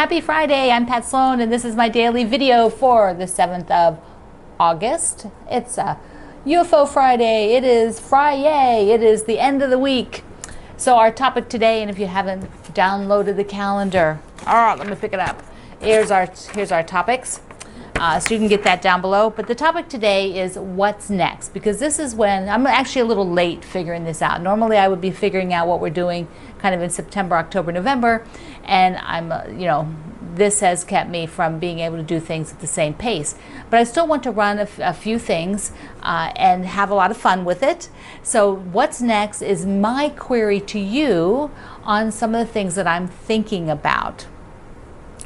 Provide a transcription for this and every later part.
Happy Friday, I'm Pat Sloan, and this is my daily video for the 7th of August. It's a UFO Friday. It is Friday. It is the end of the week. So our topic today, and if you haven't downloaded the calendar, let me pick it up. Here's our topics. So you can get that down below. But the topic today is what's next, because this is when I'm actually a little late figuring this out. Normally I would be figuring out what we're doing kind of in September, October, November, and I'm, this has kept me from being able to do things at the same pace. But I still want to run a few things and have a lot of fun with it. So what's next is my query to you on some of the things that I'm thinking about.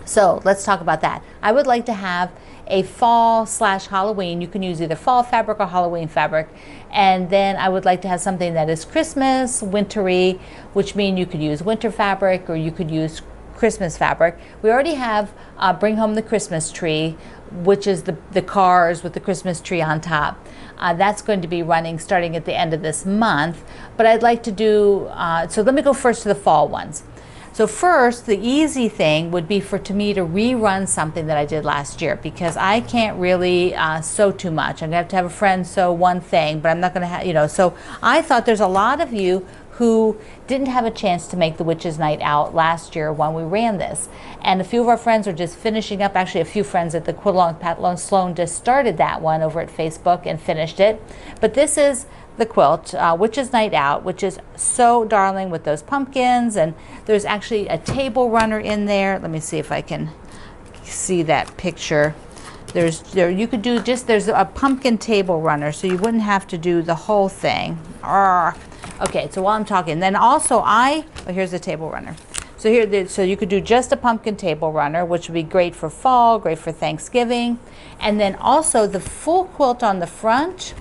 So let's talk about that. I would like to have a fall/Halloween. You can use either fall fabric or Halloween fabric. And then I would like to have something that is Christmas, wintry, which means you could use winter fabric or you could use Christmas fabric. We already have Bring Home the Christmas Tree, which is the cars with the Christmas tree on top. That's going to be running starting at the end of this month. But I'd like to do, so let me go first to the fall ones. So first, the easy thing would be to me to rerun something that I did last year, because I can't really sew too much. I'm going to have a friend sew one thing, but I'm not going to have, so I thought there's a lot of you who didn't have a chance to make the Witches' Night Out last year when we ran this. And a few of our friends are just finishing up. Actually, a few friends at the Quilt along Pat Sloan just started that one over at Facebook and finished it. But this is the quilt, Witches' Night Out, which is so darling with those pumpkins, and there's actually a table runner in there. Let me see if I can see that picture. You could do there's a pumpkin table runner, so you wouldn't have to do the whole thing. Okay, so while I'm talking, then also here's the table runner. So you could do just a pumpkin table runner, which would be great for fall, great for Thanksgiving. And then also the full quilt on the front.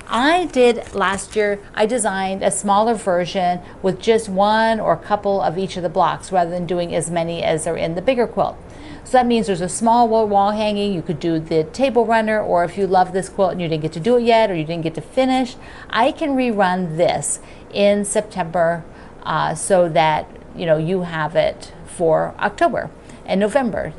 Last year, I designed a smaller version with just one or a couple of each of the blocks rather than doing as many as are in the bigger quilt. So that means there's a small wall hanging. You could do the table runner, or if you love this quilt and you didn't get to do it yet or you didn't get to finish, I can rerun this in September so that you have it for October and November.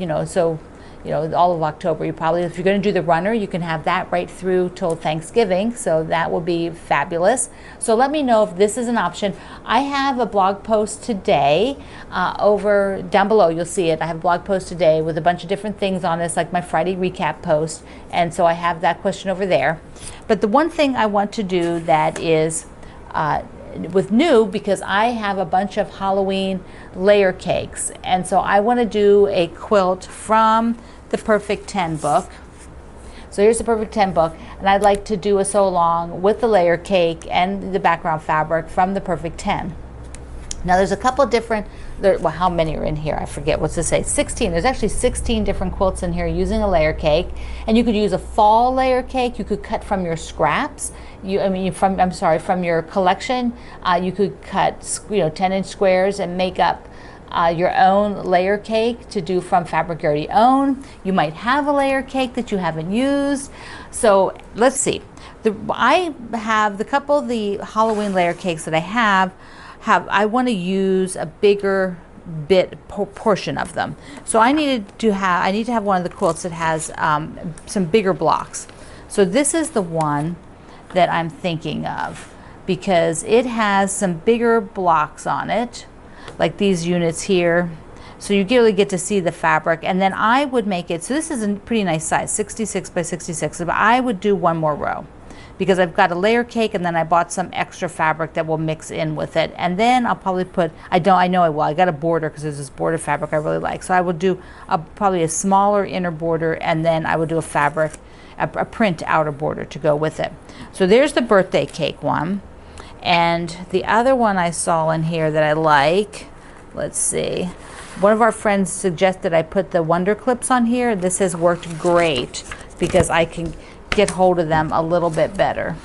All of October. If you're going to do the runner, you can have that right through till Thanksgiving. So that will be fabulous. So let me know if this is an option. I have a blog post today over down below. You'll see it. I have a blog post today with a bunch of different things on this, like my Friday recap post. And so I have that question over there. But the one thing I want to do that is with new, because I have a bunch of Halloween layer cakes, and so I want to do a quilt from the Perfect 10 book. So here's the Perfect 10 book, and I'd like to do a sew along with the layer cake and the background fabric from the Perfect 10. Now there's a couple different, how many are in here? I forget what's to say. 16. There's actually 16 different quilts in here using a layer cake, and you could use a fall layer cake. You could cut from your scraps. From your collection. You could cut 10-inch squares and make up your own layer cake to do from fabric you already own. You might have a layer cake that you haven't used. So let's see. I have the couple of the Halloween layer cakes that I want to use a bigger portion of them. So I need to have one of the quilts that has some bigger blocks. So this is the one that I'm thinking of, because it has some bigger blocks on it, like these units here. So you really get to see the fabric. And then I would make it, so this is a pretty nice size, 66 by 66, but I would do one more row, because I've got a layer cake, and then I bought some extra fabric that will mix in with it. And then I'll probably put, I know I will, I got a border, because there's this border fabric I really like. So I will do probably a smaller inner border, and then I would do a print outer border to go with it. So there's the birthday cake one. And the other one I saw in here that I like, let's see. One of our friends suggested I put the Wonder Clips on here. This has worked great because I can get hold of them a little bit better.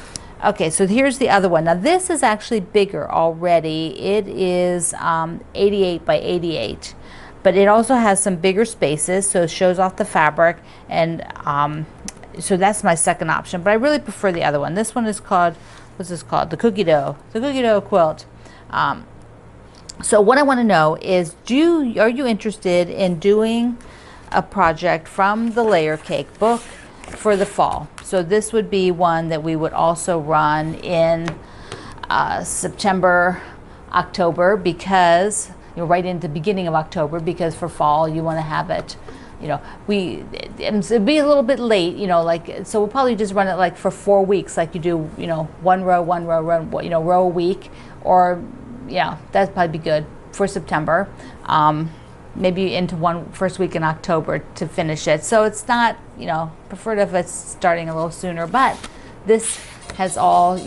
Okay, so here's the other one. Now this is actually bigger already. It is 88 by 88. But it also has some bigger spaces, so it shows off the fabric, and so that's my second option. But I really prefer the other one. This one is called, what's this called? The Cookie Dough. The Cookie Dough quilt. So what I want to know is, are you interested in doing a project from the layer cake book for the fall? So this would be one that we would also run in September, October, because right into the beginning of October, because for fall you want to have it, it'd be a little bit late, like, so we'll probably just run it like for 4 weeks, like you do, one row, row a week, or yeah, that'd probably be good for September. Maybe into first week in October to finish it. So it's not, preferred if it's starting a little sooner, but this has all,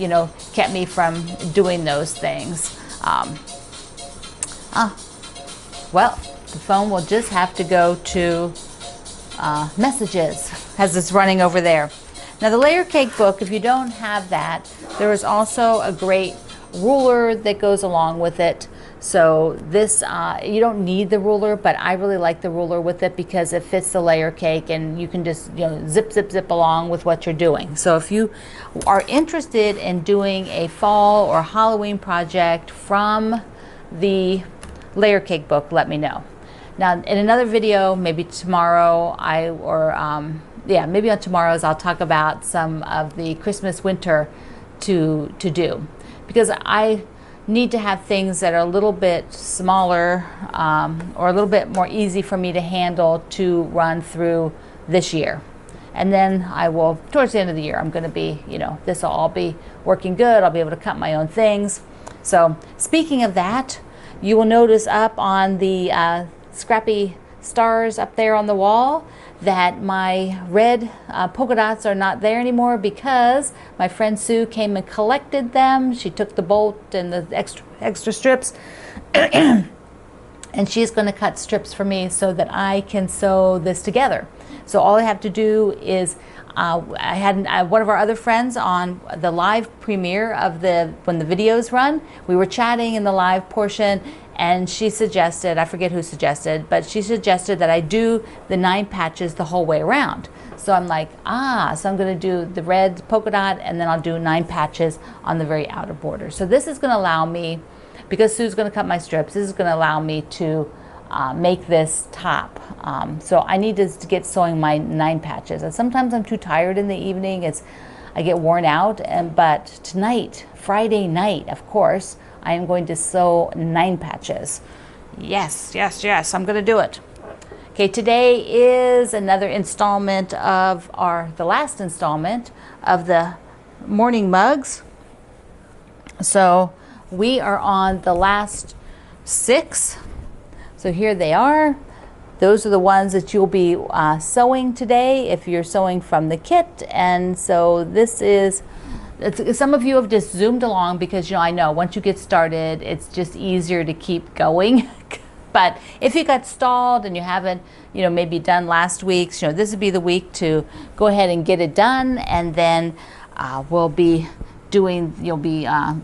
kept me from doing those things. Well, the phone will just have to go to messages as it's running over there. Now the layer cake book, if you don't have that, there is also a great ruler that goes along with it. So this, you don't need the ruler, but I really like the ruler with it because it fits the layer cake and you can just, zip, zip, zip along with what you're doing. So if you are interested in doing a fall or Halloween project from the layer cake book, let me know. Now in another video, maybe tomorrow, maybe on tomorrow's, I'll talk about some of the Christmas winter to do, because I need to have things that are a little bit smaller or a little bit more easy for me to handle to run through this year. And then I will, towards the end of the year, I'm going to be, this will all be working good. I'll be able to cut my own things. So speaking of that, you will notice up on the scrappy stars up there on the wall that my red polka dots are not there anymore because my friend Sue came and collected them. She took the bolt and the extra strips and she's going to cut strips for me so that I can sew this together. So all I have to do is I had one of our other friends on the live premiere of when the videos run. We were chatting in the live portion, and she suggested, I forget who suggested, but she suggested that I do the 9 patches the whole way around. So I'm like, so I'm going to do the red polka dot, and then I'll do 9 patches on the very outer border. So this is going to allow me, because Sue's going to cut my strips, this is going to allow me to make this top. So I need to get sewing my 9 patches. And sometimes I'm too tired in the evening. I get worn out. But tonight, Friday night, of course, I am going to sew 9 patches. Yes, yes, yes, I'm going to do it. Okay, today is another installment of the last installment of the morning mugs. So we are on the last 6. So here they are. Those are the ones that you'll be sewing today if you're sewing from the kit. And so this is, some of you have just zoomed along because, I know once you get started, it's just easier to keep going. But if you got stalled and you haven't, maybe done last week's, this would be the week to go ahead and get it done. And then you'll be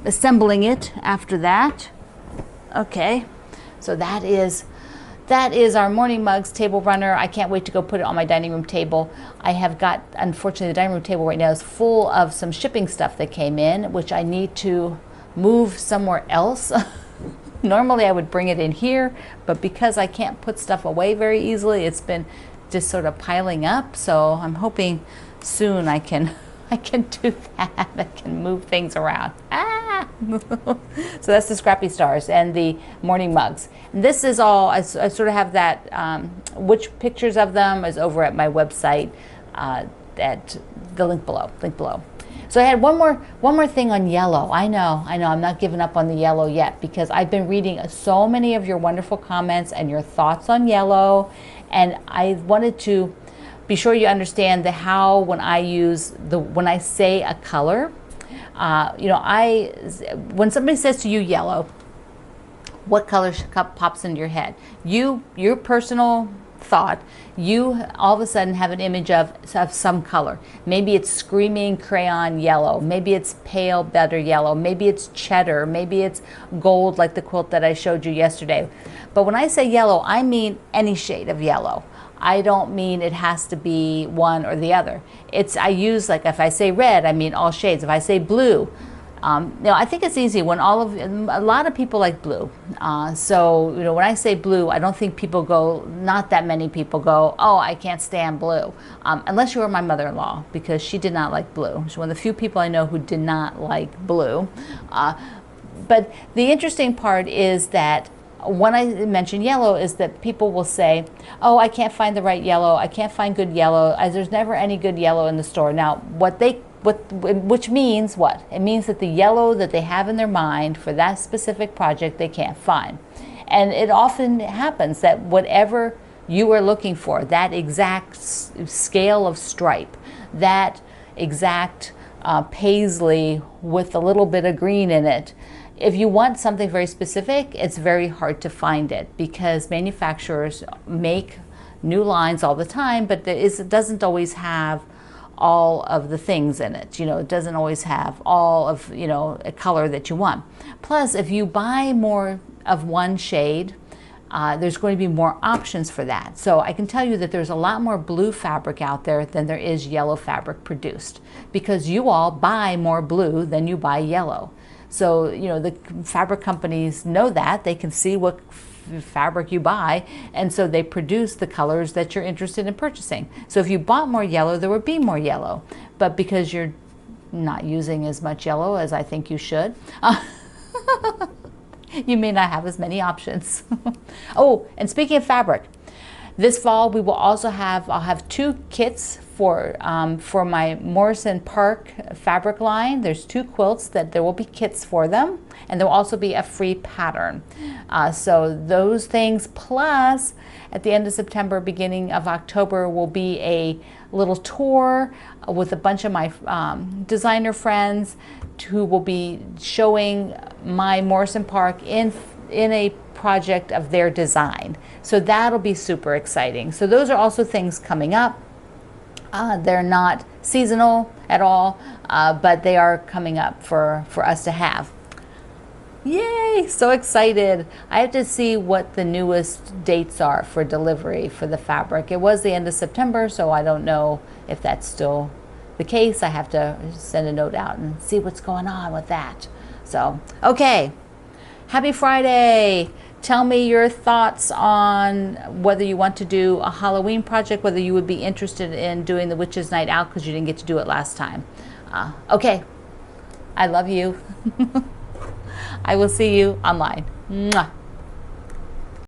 assembling it after that. Okay, so that is our morning mugs table runner. I can't wait to go put it on my dining room table. I have got, unfortunately, the dining room table right now is full of some shipping stuff that came in, which I need to move somewhere else. Normally I would bring it in here, but because I can't put stuff away very easily, it's been just sort of piling up. So I'm hoping soon I can do that. I can move things around. So that's the Scrappy Stars and the morning mugs. And this is all, I sort of have that, which pictures of them is over at my website, at the link below. So I had one more thing on yellow. I know, I'm not giving up on the yellow yet because I've been reading so many of your wonderful comments and your thoughts on yellow. And I wanted to be sure you understand when I say a color, when somebody says to you yellow, what color pops into your head? Your personal thought, you all of a sudden have an image of some color. Maybe it's screaming crayon yellow, maybe it's pale better yellow, maybe it's cheddar, maybe it's gold like the quilt that I showed you yesterday. But when I say yellow, I mean any shade of yellow. I don't mean it has to be one or the other. I use, like, if I say red, I mean all shades. If I say blue, I think it's easy when a lot of people like blue. So, when I say blue, I don't think people go, not that many people go, oh, I can't stand blue. Unless you were my mother-in-law, because she did not like blue. She's one of the few people I know who did not like blue. But the interesting part is that when I mention yellow is that people will say, oh, I can't find the right yellow. I can't find good yellow. There's never any good yellow in the store. Now, which means what? It means that the yellow that they have in their mind for that specific project, they can't find. And it often happens that whatever you are looking for, that exact scale of stripe, that exact paisley with a little bit of green in it, if you want something very specific, it's very hard to find it because manufacturers make new lines all the time, but it doesn't always have all of the things in it. It doesn't always have all of, a color that you want. Plus, if you buy more of one shade, there's going to be more options for that. So I can tell you that there's a lot more blue fabric out there than there is yellow fabric produced because you all buy more blue than you buy yellow. So, the fabric companies know that. They can see what fabric you buy, and so they produce the colors that you're interested in purchasing. So if you bought more yellow, there would be more yellow. But because you're not using as much yellow as I think you should, you may not have as many options. Oh, and speaking of fabric, this fall we will also I'll have 2 kits for my Morrison Park fabric line. There's 2 quilts that there will be kits for them, and there will also be a free pattern. So those things, plus at the end of September, beginning of October, will be a little tour with a bunch of my designer friends who will be showing my Morrison Park in a project of their design. So that'll be super exciting. So those are also things coming up. They're not seasonal at all, but they are coming up for us to have. Yay, so excited. I have to see what the newest dates are for delivery for the fabric. It was the end of September, so I don't know if that's still the case. I have to send a note out and see what's going on with that. So, okay, happy Friday. Tell me your thoughts on whether you want to do a Halloween project, whether you would be interested in doing the Witches' Night Out because you didn't get to do it last time. Okay, I love you. I will see you online. Mwah.